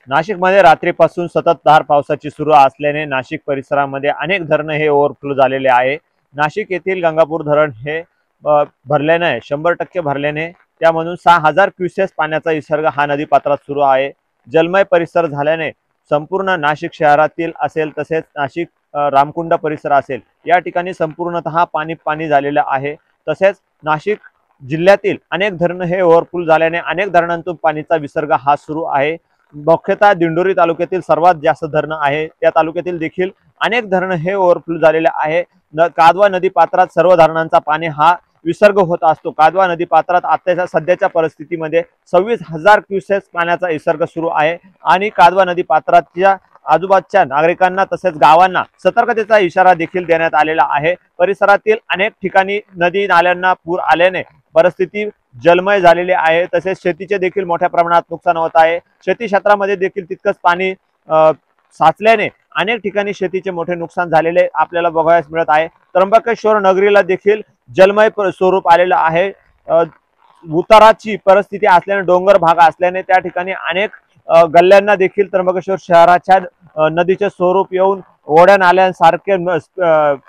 नाशिकमध्ये रात्रीपासून सततधार पावसाची सुरू असल्याने नाशिक परिसरामध्ये अनेक धरण हे ओव्हरफ्लो झालेले आहे। नाशिक येथील गंगापूर धरण हे भरल्याने 100% भरल्याने त्यामधून 6000 क्युसेस पाण्याचा विसर्ग हा नदीपात्रात सुरू आहे। जलमय परिसर झाल्याने संपूर्ण नाशिक शहरातील असेल तसेच नाशिक रामकुंड परिसर असेल या ठिकाणी संपूर्णतः पाणी झालेलं आहे। तसेच नाशिक जिल्ह्यातील अनेक धरण हे ओव्हरफ्लो झाल्याने अनेक धरणांतून पाणीचा विसर्ग हा सुरू आहे। मुख्यतः दिंडोरी तालुक्यातील सर्वात जास्त धरण आहे, त्या तालुक्यातील देखील अनेक धरण हे ओव्हरफ्लो झालेले आहे। कादवा नदी पात्रात सर्व धरणांचा पाणी हा विसर्ग होत असतो। कादवा नदी पात्रात आताच्या सध्याच्या परिस्थितीमध्ये 26,000 क्युसेस पाण्याचा विसर्ग सुरू आहे आणि कादवा नदी पात्राच्या आजूबाजूच्या नागरिकांना तसेच गावांना सतर्कतेचा इशारा देखील देण्यात आलेला आहे। परिसरातील अनेक ठिकाणी नदी नाल्यांना पूर आल्याने परिस्थिती जलमय झालेली आहे। तसेच शेतीचे देखील मोठ्या प्रमाणात नुकसान होत आहे। शेती क्षेत्रामध्ये देखील तितकंच पाणी साचल्याने अनेक ठिकाणी शेतीचे मोठे नुकसान झालेले आपल्याला बघायला मिळत आहे। त्र्यंबकेश्वर नगरीला देखील जलमय स्वरूप आलेलं आहे। उताराची परिस्थिती असल्याने डोंगर भाग असल्याने त्या ठिकाणी अनेक गल्ल्यांना देखील त्र्यंबकेश्वर शहराच्या नदीचे स्वरूप येऊन ओढ्या नाल्यांसारखे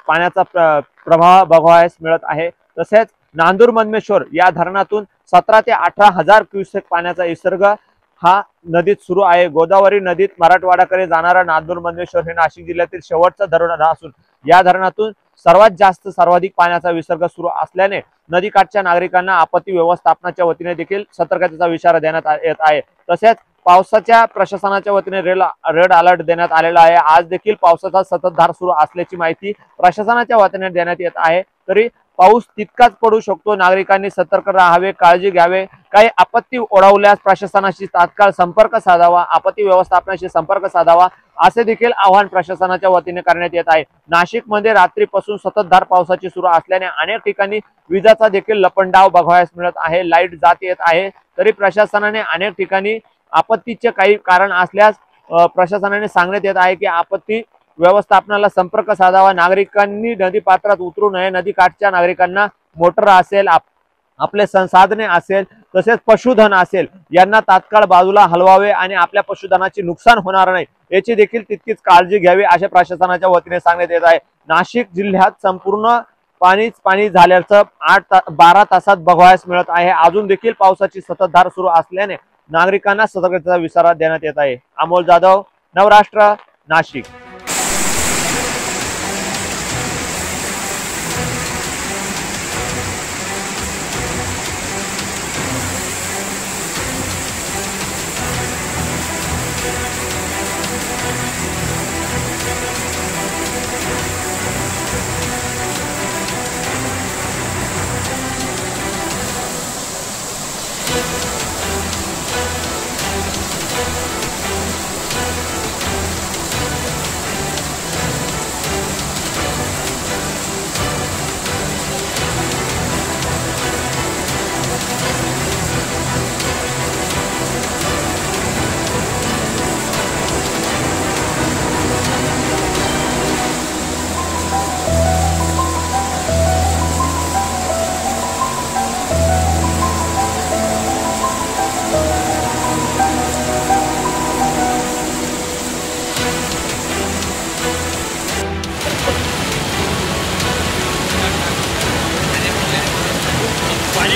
पाण्याचा प्रवाह बघायला मिळत आहे। तसेच नांदूर मनमेश्वर या धरणातून 17 ते 18,000 क्युसेक पाण्याचा विसर्ग हा नदीत सुरू आहे। गोदावरी नदीत मराठवाड्याकडे जाणारा नांदूर मनमेश्वर हे नाशिक जिल्ह्यातील शेवटचा धरण असून या धरणातून सर्वाधिक पाण्याचा विसर्ग सुरू असल्याने नदीकाठच्या नागरिकांना आपत्ती व्यवस्थापनाच्या वतीने देखील सतर्कतेचा इशारा देण्यात येत आहे। तसेच पावसाच्या प्रशासनाच्या वतीने रेड अलर्ट देण्यात आलेला आहे। आज देखील पावसाचा सततधार सुरू असल्याची माहिती प्रशासनाच्या वतीने देण्यात येत आहे। तरी पाऊस तितकाच पडू शकतो, नागरिकांनी सतर्क राहावे, काळजी घ्यावे। काही आपत्ती ओढवल्यास प्रशासनाशी तात्काळ संपर्क साधावा, आपत्ती व्यवस्थापनाशी संपर्क साधावा असे देखील आवाहन प्रशासनाच्या वतीने करण्यात येत आहे। नाशिकमध्ये रात्रीपासून सततधार पावसाची सुरू असल्याने अनेक ठिकाणी विजाचा देखील लपंडाव बघावयास मिळत आहे, लाईट जात येत आहे। तरी प्रशासनाने अनेक ठिकाणी आपत्तीचे काही कारण असल्यास प्रशासनाने सांगण्यात येत आहे की आपत्ती व्यवस्थापनाला संपर्क साधावा, नागरिकांनी नदी पात्रात उतरू नये। नदीकाठच्या नागरिकांना मोटर असेल, आपले संसाधने असेल तसेच पशुधन असेल यांना तात्काळ बाजूला हलवावे आणि आपल्या पशुधनाचे नुकसान होणार नाही याची देखील तितकीच काळजी घ्यावी असे प्रशासनाच्या वतीने सांगण्यात येत आहे। नाशिक जिल्ह्यात संपूर्ण पाणी झाल्याचं 12 तासात बघावयास मिळत आहे। अजून देखील पावसाची सततधार सुरू असल्याने नागरिकांना सतर्कतेचा इशारा देण्यात येत आहे। अमोल जाधव, नवराष्ट्र, नाशिक।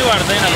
वाढतंय ना